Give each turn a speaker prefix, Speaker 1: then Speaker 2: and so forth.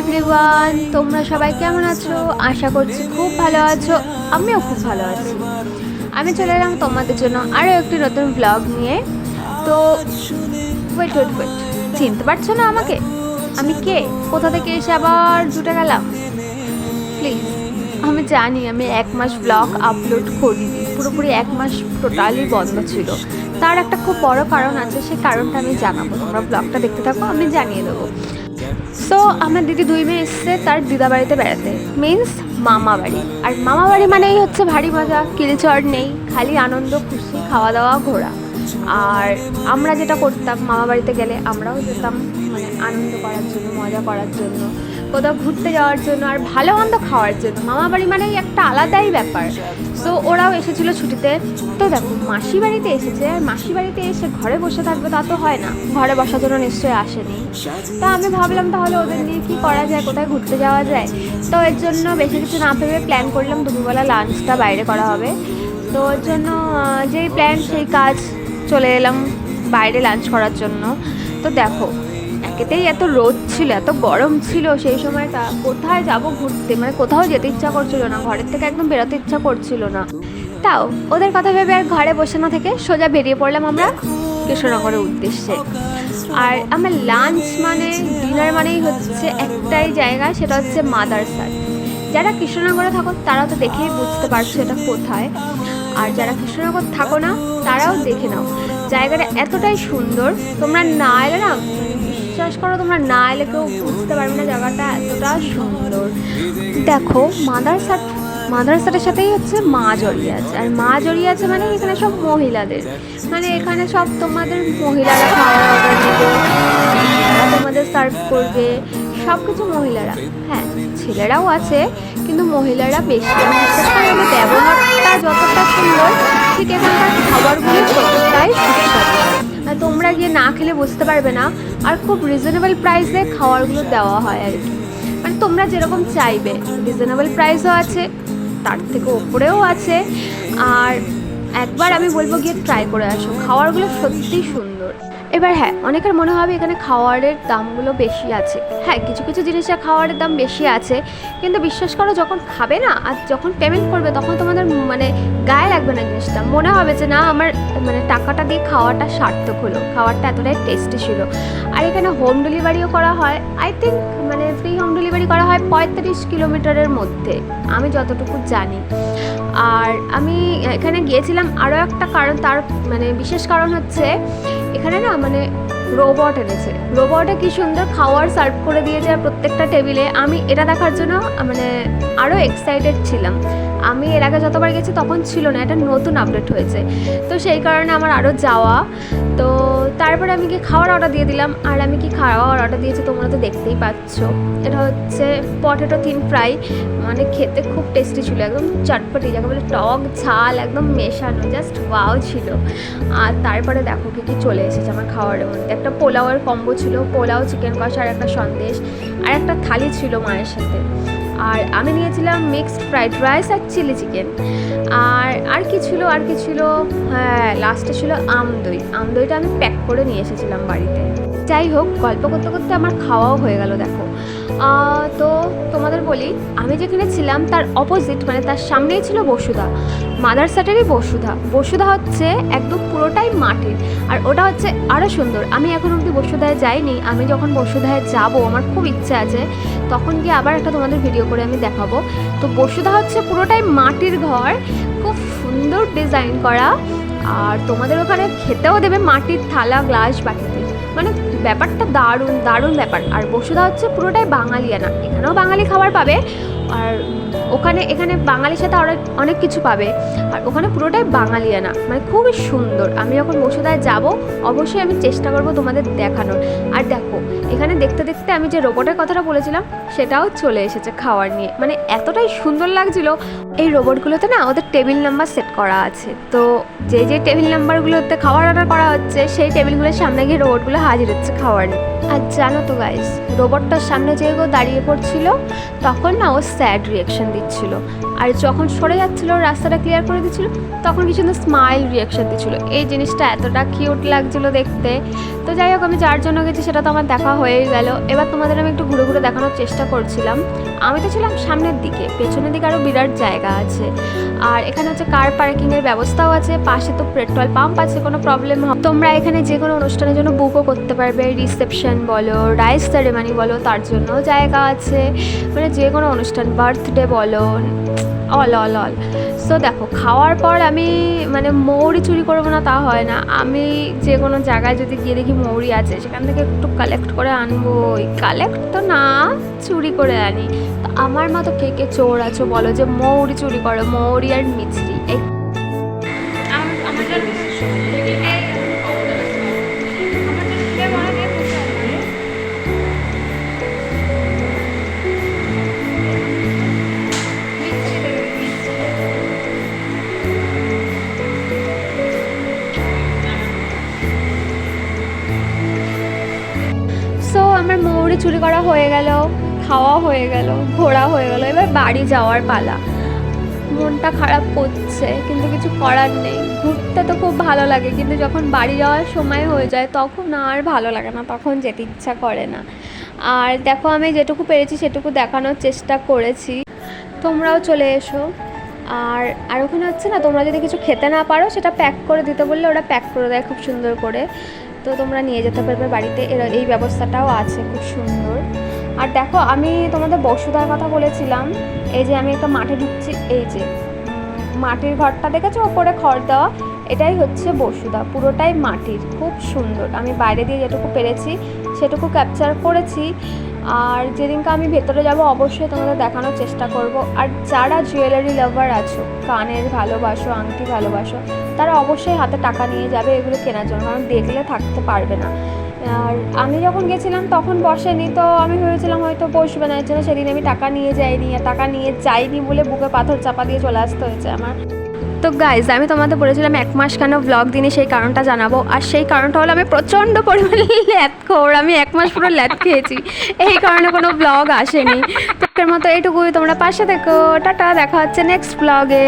Speaker 1: Everyone, তোমরা সবাই কেমন আছো? আশা করছি খুব ভালো আছো। আমিও খুব ভালো আছি। আমি চলে এলাম তোমাদের জন্য আরও একটি নতুন ব্লগ নিয়ে। তো ওয়েট, চিনতে পারছো না আমাকে? আমি কে, কোথা থেকে এসে আবার জুটে গেলাম? প্লিজ, আমি জানি আমি 1 মাস ব্লগ আপলোড করিনি, পুরোপুরি 1 মাস টোটালি বন্ধ ছিল। তার একটা খুব বড় কারণ আছে, সেই কারণটা আমি জানাবো। তোমরা ব্লগটা দেখতে থাকো, আমি জানিয়ে দেবো। সো আমার দিদি 2 মেয়ে এসছে তার দিদা বাড়িতে বেড়াতে, মিন্স মামা বাড়ি। আর মামা বাড়ি মানেই হচ্ছে ভারী মজা, কিলচড় নেই, খালি আনন্দ খুশি, খাওয়া দাওয়া ঘোরা। আর আমরা যেটা করতাম মামা বাড়িতে গেলে, আমরাও যেতাম মানে আনন্দ করার জন্য, মজা করার জন্য, কোথাও ঘুরতে যাওয়ার জন্য, আর ভালো মন্দ খাওয়ার জন্য। মামা বাড়ি মানেই একটা আলাদাই ব্যাপার। সো ওরাও এসেছিলো ছুটিতে। তো দেখো, মাসি বাড়িতে এসেছে, আর মাসি বাড়িতে এসে ঘরে বসে থাকবে তা তো হয় না, ঘরে বসার জন্য নিশ্চয়ই আসেনি। তা আমি ভাবলাম তাহলে ওদের নিয়ে কী করা যায়, কোথায় ঘুরতে যাওয়া যায়। তো এর জন্য বেশি কিছু না ভেবে প্ল্যান করলাম দুপুরবেলা লাঞ্চটা বাইরে করা হবে। তো ওর জন্য যেই প্ল্যান সেই কাজ, চলে এলাম বাইরে লাঞ্চ করার জন্য। তো দেখো, একেতেই এত রোদ ছিল, এত গরম ছিল সেই সময়টা, কোথায় যাব ঘুরতে, মানে কোথাও যেতে ইচ্ছা করছিল না, ঘরের থেকে একদম বেরোতে ইচ্ছা করছিল না। তাও ওদের কথা ভেবে আর ঘরে বসে না থেকে সোজা বেরিয়ে পড়লাম আমরা কৃষ্ণনগরের উদ্দেশ্যে। আর আমার লাঞ্চ মানে, ডিনার মানেই হচ্ছে একটাই জায়গা, সেটা হচ্ছে মাদারসাট। যারা কৃষ্ণনগরে থাকো তারাও তো দেখেই বুঝতে পারছো এটা কোথায়, আর যারা কৃষ্ণনগর থাকো না তারাও দেখে নাও। জায়গাটা এতটাই সুন্দর, তোমরা না এলে না, বিশ্বাস করো, তোমরা না এলে কেউ বুঝতে পারবে না জায়গাটা এতটা সুন্দর। দেখো, মাদারসাটের সাথেই হচ্ছে মা জড়িয়ে আছে। আর মা জড়িয়ে আছে মানে এখানে সব মহিলাদের, মানে এখানে সব তোমাদের মহিলারা খাওয়ার অর্ডার দেবে, তোমাদের সার্ভ করবে, সব কিছু মহিলারা। হ্যাঁ, ছেলেরাও আছে, কিন্তু মহিলারা বেশি। আমি ব্যবহারটা যতটা সুন্দর, ঠিক এখানকার খাবারগুলো ততটাই সুস্বাদু। তোমরা গিয়ে না খেলে বুঝতে পারবে না। আর খুব রিজনেবল প্রাইসে খাবারগুলো দেওয়া হয় আর কি, মানে তোমরা যেরকম চাইবে। রিজনেবল প্রাইসও আছে, তার থেকে ওপরেও আছে। আর একবার আমি বলবো গিয়ে ট্রাই করে আসো, খাবারগুলো সত্যিই সুন্দর। এবার হ্যাঁ, অনেকের মনে হবে এখানে খাওয়ারের দামগুলো বেশি আছে। হ্যাঁ, কিছু কিছু জিনিসের খাওয়ারের দাম বেশি আছে, কিন্তু বিশ্বাস করো যখন খাবে না আর যখন পেমেন্ট করবে, তখন তোমাদের মানে গায়ে লাগবে না জিনিসটা, মনে হবে যে না, আমার মানে টাকাটা দিয়ে খাওয়াটা সার্থক হলো, খাওয়ারটা এতটাই টেস্টি ছিল। আর এখানে হোম ডেলিভারিও করা হয়, আই থিঙ্ক, মানে ফ্রি হোম ডেলিভারি করা হয় 35 কিলোমিটারের মধ্যে, আমি যতটুকু জানি। আর আমি এখানে গিয়েছিলাম আরও একটা কারণ, তার মানে বিশেষ কারণ হচ্ছে এখানে না মানে রোবট এনেছে। রোবটে কি সুন্দর খাওয়ার সার্ভ করে দিয়েছে আর প্রত্যেকটা টেবিলে। আমি এটা দেখার জন্য মানে আরও এক্সাইটেড ছিলাম। আমি এর আগে যতবার গেছি তখন ছিল না, এটা নতুন আপডেট হয়েছে, তো সেই কারণে আমার আরও যাওয়া। তো তারপরে আমি কি খাওয়ার অর্ডার দিয়ে দিলাম। আর আমি কি খাওয়ার অর্ডার দিয়েছি তোমরা তো দেখতেই পাচ্ছ। এটা হচ্ছে পটেটো থিন ফ্রাই, মানে খেতে খুব টেস্টি ছিল, একদম চটপটি, যাকে বলে টক ঝাল একদম মেশানো, জাস্ট ওয়াও ছিল। আর তারপরে দেখো কি কি চলে এসেছে আমার খাওয়ারের মধ্যে। একটা পোলাওয়ের কম্বো ছিল, পোলাও, চিকেন কষা আর একটা সন্দেশ, আর একটা থালি ছিল মায়ের সাথে। আর আমি নিয়েছিলাম মিক্সড ফ্রাইড রাইস আর চিলি চিকেন। আর কি ছিল, হ্যাঁ, লাস্টে ছিল আমদইটা আমি প্যাক করে নিয়ে এসেছিলাম বাড়িতে। যাই হোক, গল্প করতে করতে আমার খাওয়াও হয়ে গেল দেখো। তো তোমাদের বলি, আমি যেখানে ছিলাম তার অপোজিট, মানে তার সামনেই ছিল বসুধা, মাদারসাটেরই বসুধা হচ্ছে একদম পুরোটাই মাটির। আর ওটা হচ্ছে আরও সুন্দর। আমি এখন অবধি বসুধায় যাইনি, আমি যখন বসুধায় যাব, আমার খুব ইচ্ছে আছে, তখন গিয়ে আবার একটা তোমাদের ভিডিও করে আমি দেখাবো। তো বসুধা হচ্ছে পুরোটাই মাটির ঘর, খুব সুন্দর ডিজাইন করা। আর তোমাদের ওখানে খেতেও দেবে মাটির থালা, গ্লাস, বাটিতে, মানে ব্যাপারটা দারুণ ব্যাপার। আর বসুধা হচ্ছে পুরোটাই বাঙালিয়ানা, এখানেও বাঙালি খাবার পাবে, আর এখানে বাঙালির সাথে অনেক কিছু পাবে। আর ওখানে পুরোটাই বাঙালিয়ানা, মানে খুবই সুন্দর। আমি যখন বসুধায় যাব অবশ্যই আমি চেষ্টা করব তোমাদের দেখানোর। আর দেখো, এখানে দেখতে দেখতে আমি যে রোবটের কথাটা বলেছিলাম সেটাও চলে এসেছে খাওয়ার নিয়ে, মানে এতটাই সুন্দর লাগছিল। এই রোবটগুলোতে না ওদের টেবিল নাম্বার সেট করা আছে, তো যে টেবিল নাম্বারগুলোতে খাবার অর্ডার করা হচ্ছে সেই টেবিলগুলোর সামনে গিয়ে রোবটগুলো হাজির হচ্ছে খাওয়ার নিয়ে। আর জানো তো গাইস, রোবটটার সামনে যেগুলো দাঁড়িয়ে পড়ছিল, তখন না ও স্যাড রিয়াকশান দিচ্ছিলো, আর যখন সরে যাচ্ছিলো রাস্তাটা ক্লিয়ার করে দিচ্ছিলো তখন কি সুন্দর স্মাইল রিয়াকশান দিচ্ছিলো। এই জিনিসটা এতটা কিউট লাগছিলো দেখতে। তো যাই হোক, আমি যার জন্য গেছি সেটা তো আমার দেখা হয়েই গেল। এবার তোমাদের আমি একটু ঘুরে ঘুরে দেখানোর চেষ্টা করছিলাম। আমি তো ছিলাম সামনের দিকে, পেছনের দিকে আরও বিরাট জায়গা আছে, আর এখানে হচ্ছে কার পার্কিংয়ের ব্যবস্থাও আছে, পাশে তো পেট্রোল পাম্প আছে, কোনো প্রবলেম হবে। তোমরা এখানে যে কোনো অনুষ্ঠানের জন্য বুকও করতে পারবে, রিসেপশন বলো, রাইস সেরেমানি বলো, তার জন্যও জায়গা আছে, মানে যে কোনো অনুষ্ঠান, বার্থডে বলো, অল অল অল। সো দেখো, খাওয়ার পর আমি মানে মৌরি চুরি করবো না তা হয় না, আমি যে কোনো জায়গায় যদি গিয়ে দেখি মৌরি আছে সেখান থেকে একটু কালেক্ট করে আনবো। কালেক্ট তো না, চুরি করে আনি। তো আমার মতো কে কে চোর আছো বলো যে মৌরি চুরি করো, মৌরি আর মিছরি। এই সো আমার মৌরি চুরি করা হয়ে গেল, খাওয়া হয়ে গেল, ঘোরা হয়ে গেল, এবার বাড়ি যাওয়ার পালা। মনটা খারাপ করছে কিন্তু কিছু করার নেই। ঘুরতে তো খুব ভালো লাগে, কিন্তু যখন বাড়ি যাওয়ার সময় হয়ে যায় তখন আর ভালো লাগে না, তখন যেতে ইচ্ছা করে না। আর দেখো, আমি যেটুকু পেরেছি সেটুকু দেখানোর চেষ্টা করেছি, তোমরাও চলে এসো। আর ওখানে হচ্ছে না, তোমরা যদি কিছু খেতে না পারো সেটা প্যাক করে দিতে বললে ওরা প্যাক করে দেয় খুব সুন্দর করে, তো তোমরা নিয়ে যেতে পারবে বাড়িতে, এই ব্যবস্থাটাও আছে খুব সুন্দর। আর দেখো, আমি তোমাদের বসুধার কথা বলেছিলাম, এই যে আমি একটা মাঠে ঢুকছি, এই যে মাটির ঘরটা দেখেছো, ওপরে খড় দেওয়া, এটাই হচ্ছে বসুধা, পুরোটাই মাটির, খুব সুন্দর। আমি বাইরে দিয়ে যেটুকু পেরেছি সেটুকু ক্যাপচার করেছি। আর যেদিনকে আমি ভেতরে যাব অবশ্যই তোমাদের দেখানোর চেষ্টা করব। আর যারা জুয়েলারি লাভার আছো, কানের ভালোবাসো, আংটি ভালোবাসো, তারা অবশ্যই হাতে টাকা নিয়ে যাবে এগুলো কেনার জন্য, কারণ দেখলে থাকতে পারবে না। আর আমি যখন গেছিলাম তখন বসেনি, তো আমি ভেবেছিলাম হয়তো বসবে না, এর জন্য সেদিন আমি টাকা নিয়ে যাইনি, আর টাকা নিয়ে যাইনি বলে বুকে পাথর চাপা দিয়ে চলে আসতে হয়েছে আমার। তো গাইজ, আমি তোমাদের বলেছিলাম 1 মাস কেন ব্লগ দিনে, সেই কারণটা জানাবো। আর সেই কারণটা হলো আমি প্রচণ্ড পরিমাণে ল্যাথখোর, আমি 1 মাস পুরো ল্যাথ খেয়েছি, এই কারণে কোনো ব্লগ আসেনি। তোর মতো এইটুকুই, তোমরা পাশে থেকো, টাটা, দেখা হচ্ছে নেক্সট ব্লগে।